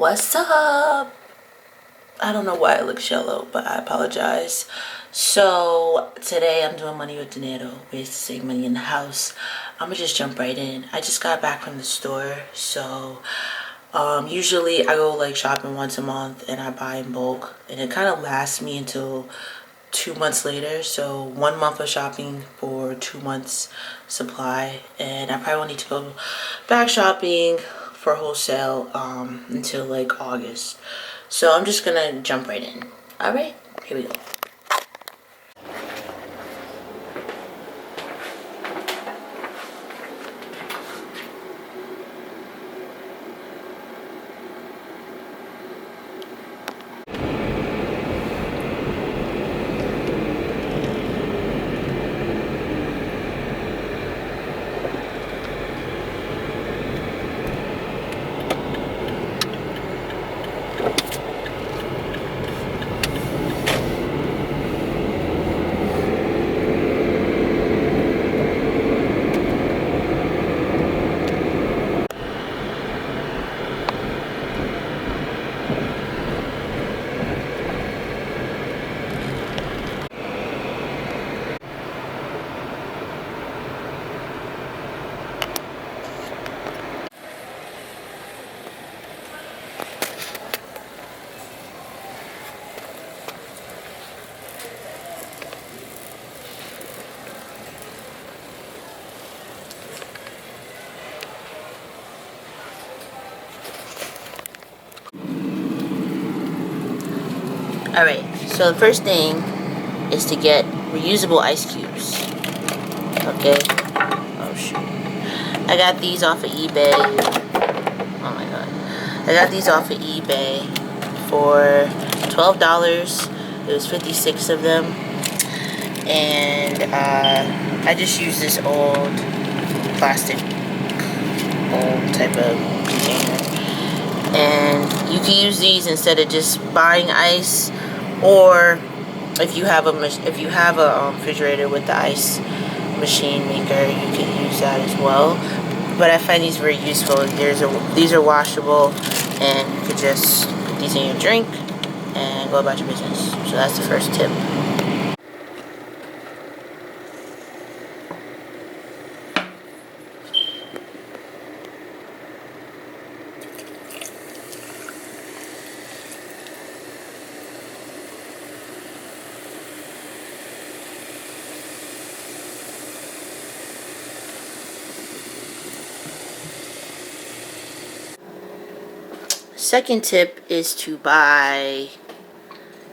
What's up? I don't know why it looks yellow, but I apologize. So today I'm doing money with Dinero, ways to save money in the house. I'm gonna just jump right in. I just got back from the store, so usually I go like shopping once a month and I buy in bulk, and it kind of lasts me until 2 months later. So 1 month of shopping for 2 months supply, and I probably won't need to go back shopping for wholesale until like August. So I'm just gonna jump right in. All right, here we go. Alright, so the first thing is to get reusable ice cubes. Okay. Oh shoot. I got these off of eBay. Oh my god. I got these off of eBay for $12. It was 56 of them. And I just used this old plastic old type of container. And you can use these instead of just buying ice, or if you have a refrigerator with the ice machine maker, you can use that as well. But I find these very useful. These are washable, and you could just put these in your drink and go about your business. So that's the first tip. Second tip is to buy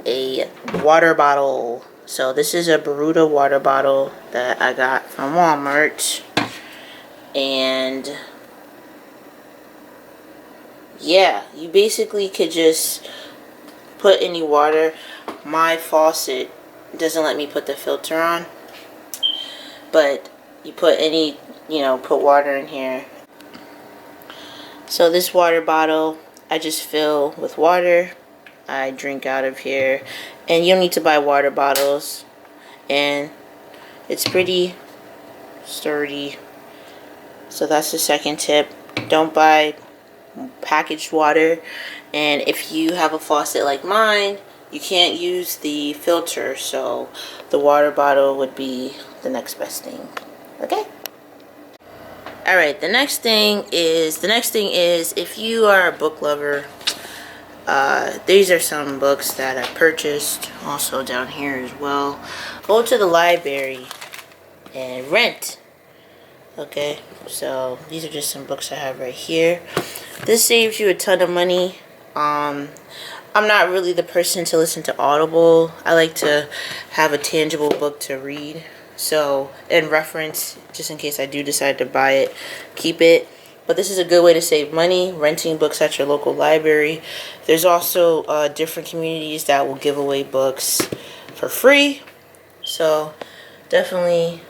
a water bottle. So this is a Baruta water bottle that I got from Walmart. And yeah, you basically could just put any water. My faucet doesn't let me put the filter on, but you put any, put water in here. So this water bottle, I just fill with water. I drink out of here, and you don't need to buy water bottles, and it's pretty sturdy. So that's the second tip. Don't buy packaged water, and if you have a faucet like mine, you can't use the filter, so the water bottle would be the next best thing. Okay? Alright, the next thing is if you are a book lover, these are some books that I purchased, also down here as well. Go to the library and rent. Okay, so these are just some books I have right here. This saves you a ton of money. I'm not really the person to listen to Audible. I like to have a tangible book to read. So, in reference, just in case I do decide to buy it, keep it. But this is a good way to save money, renting books at your local library. There's also different communities that will give away books for free. So, definitely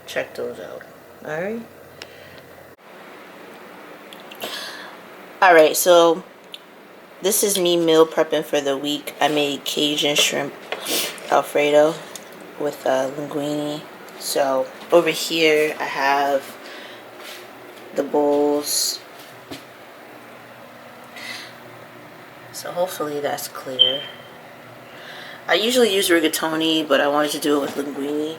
check those out. Alright? Alright, so this is me meal prepping for the week. I made Cajun shrimp Alfredo with linguine. So over here I have the bowls. hopefully that's clear. I usually use rigatoni, but I wanted to do it with linguine.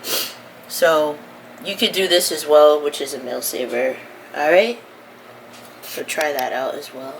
So you could do this as well, which is a meal saver. Alright? So try that out as well.